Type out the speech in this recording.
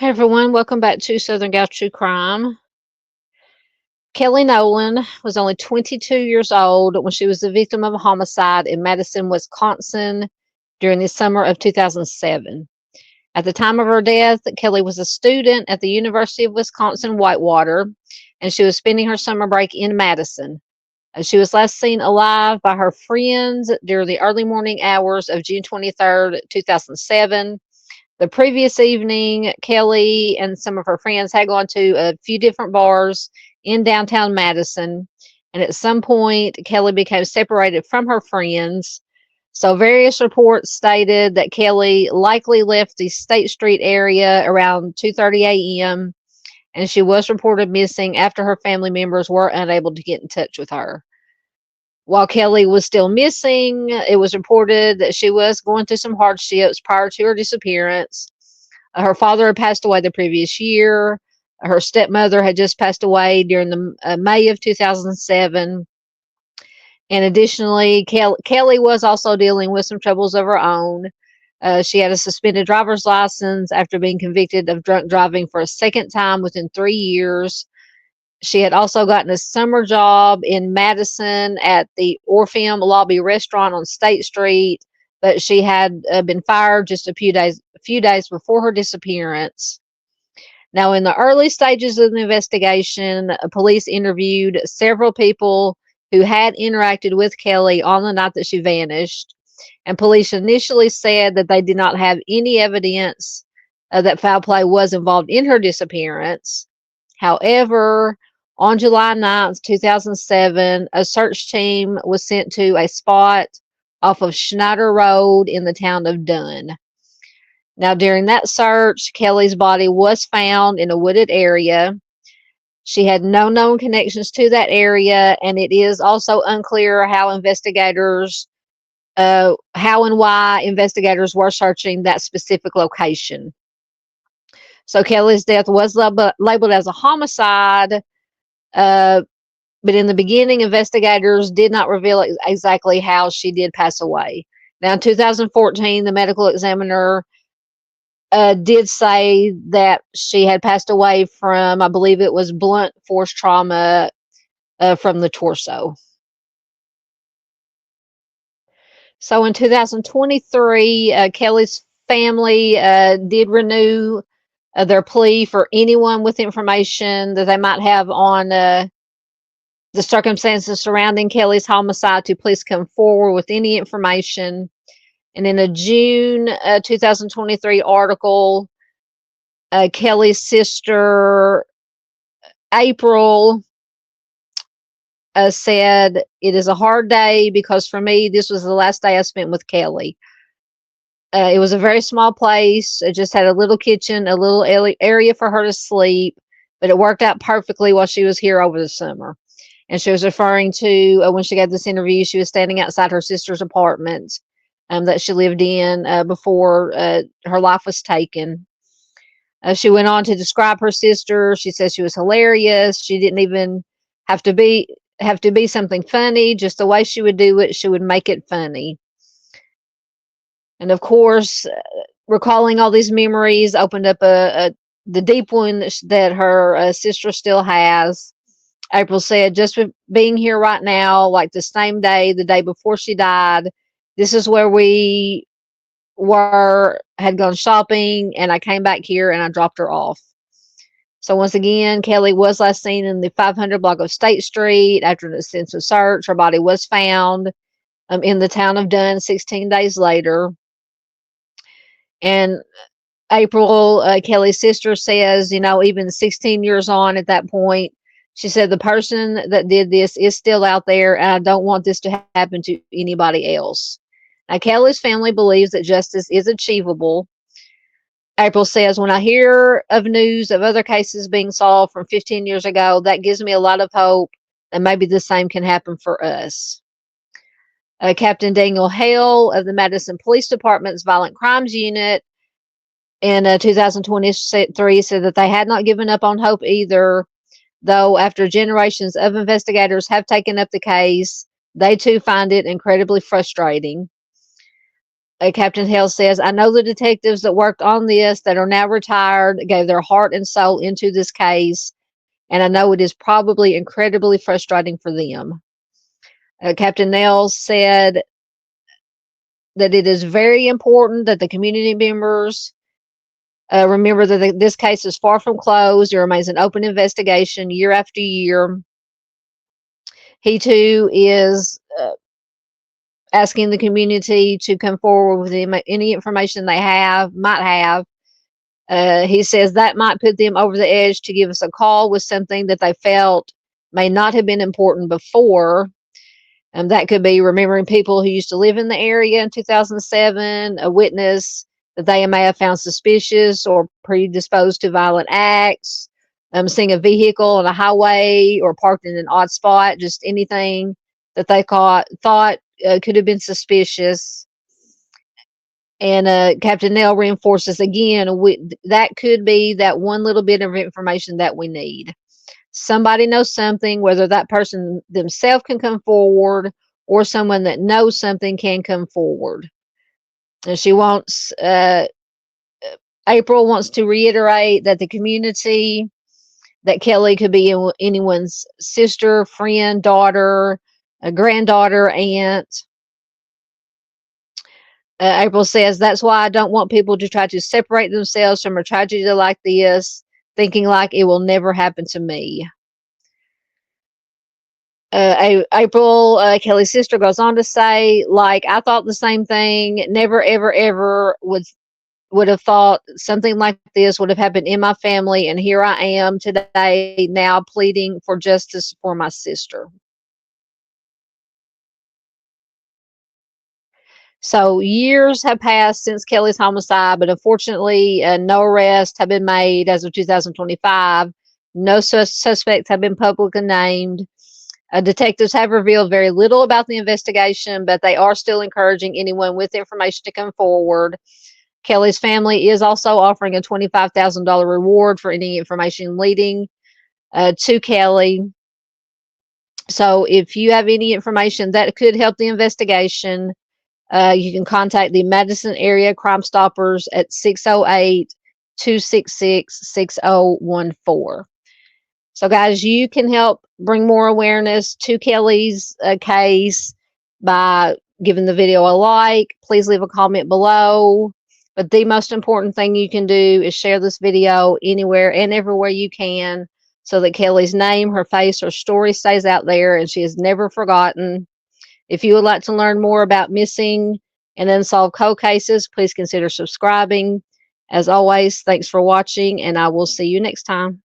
Hey everyone, welcome back to Southern Gal True Crime. Kelly Nolan was only 22 years old when she was the victim of a homicide in Madison, Wisconsin during the summer of 2007. At the time of her death, Kelly was a student at the University of Wisconsin-Whitewater, and she was spending her summer break in Madison. She was last seen alive by her friends during the early morning hours of June 23rd, 2007. The previous evening, Kelly and some of her friends had gone to a few different bars in downtown Madison, and at some point, Kelly became separated from her friends. So, various reports stated that Kelly likely left the State Street area around 2:30 a.m., and she was reported missing after her family members were unable to get in touch with her. While Kelly was still missing, it was reported that she was going through some hardships prior to her disappearance. Her father had passed away the previous year. Her stepmother had just passed away during the May of 2007. And additionally, Kelly was also dealing with some troubles of her own. She had a suspended driver's license after being convicted of drunk driving for a second time within 3 years. She had also gotten a summer job in Madison at the Orpheum Lobby restaurant on State Street, but she had been fired just a few days before her disappearance. Now, in the early stages of the investigation, police interviewed several people who had interacted with Kelly on the night that she vanished, and police initially said that they did not have any evidence that foul play was involved in her disappearance. However, on July 9th, 2007, a search team was sent to a spot off of Schneider Road in the town of Dunn. Now, during that search, Kelly's body was found in a wooded area. She had no known connections to that area, and it is also unclear how and why investigators were searching that specific location. So Kelly's death was labeled as a homicide, uh, but in the beginning, investigators did not reveal exactly how she did pass away. Now, in 2014, the medical examiner did say that she had passed away from, I believe it was blunt force trauma from the torso. So in 2023, Kelly's family did renew their plea for anyone with information that they might have on the circumstances surrounding Kelly's homicide to please come forward with any information. And in a June 2023 article, Kelly's sister, April, said, "It is a hard day because for me, this was the last day I spent with Kelly. It was a very small place. It just had a little kitchen, a little area for her to sleep, but it worked out perfectly while she was here over the summer." And she was referring to when she gave this interview, she was standing outside her sister's apartment that she lived in before her life was taken. She went on to describe her sister. She says she was hilarious. She didn't even have to be something funny. Just the way she would do it, she would make it funny. And of course, recalling all these memories opened up the deep wound that her sister still has. April said, "Just with being here right now, like the same day, the day before she died, this is where we had gone shopping, and I came back here and I dropped her off." So once again, Kelly was last seen in the 500 block of State Street. After an extensive search, her body was found in the town of Dunn 16 days later. And April, Kelly's sister, says, even 16 years on at that point, she said, "The person that did this is still out there, and I don't want this to happen to anybody else." Now, Kelly's family believes that justice is achievable. April says, "When I hear of news of other cases being solved from 15 years ago, that gives me a lot of hope that maybe the same can happen for us." Captain Daniel Hale of the Madison Police Department's Violent Crimes Unit in 2023 said that they had not given up on hope either, though after generations of investigators have taken up the case, they too find it incredibly frustrating. Captain Hale says, I know the detectives that worked on this that are now retired gave their heart and soul into this case, and I know it is probably incredibly frustrating for them. Captain Nels said that it is very important that the community members remember that this case is far from closed. It remains an open investigation year after year. He too is asking the community to come forward with any information they might have. He says that might put them over the edge to give us a call with something that they felt may not have been important before. That could be remembering people who used to live in the area in 2007, a witness that they may have found suspicious or predisposed to violent acts, seeing a vehicle on a highway or parked in an odd spot, just anything that they thought could have been suspicious. And Captain Nell reinforces again, that could be that one little bit of information that we need. Somebody knows something, whether that person themselves can come forward or someone that knows something can come forward. And April wants to reiterate that the community, that Kelly could be anyone's sister, friend, daughter, a granddaughter, aunt. April says, that's why I don't want people to try to separate themselves from a tragedy like this, thinking like it will never happen to me. April, Kelly's sister, goes on to say, like, I thought the same thing. Never, ever, ever would have thought something like this would have happened in my family. And here I am today now pleading for justice for my sister. So years have passed since Kelly's homicide, but unfortunately, no arrests have been made as of 2025. No suspects have been publicly named. Detectives have revealed very little about the investigation, but they are still encouraging anyone with information to come forward. Kelly's family is also offering a $25,000 reward for any information leading to Kelly. So if you have any information that could help the investigation, you can contact the Madison Area Crime Stoppers at 608-266-6014. So, guys, you can help bring more awareness to Kelly's case by giving the video a like. Please leave a comment below. But the most important thing you can do is share this video anywhere and everywhere you can so that Kelly's name, her face, her story stays out there and she is never forgotten. If you would like to learn more about missing and unsolved cold cases, please consider subscribing. As always, thanks for watching, and I will see you next time.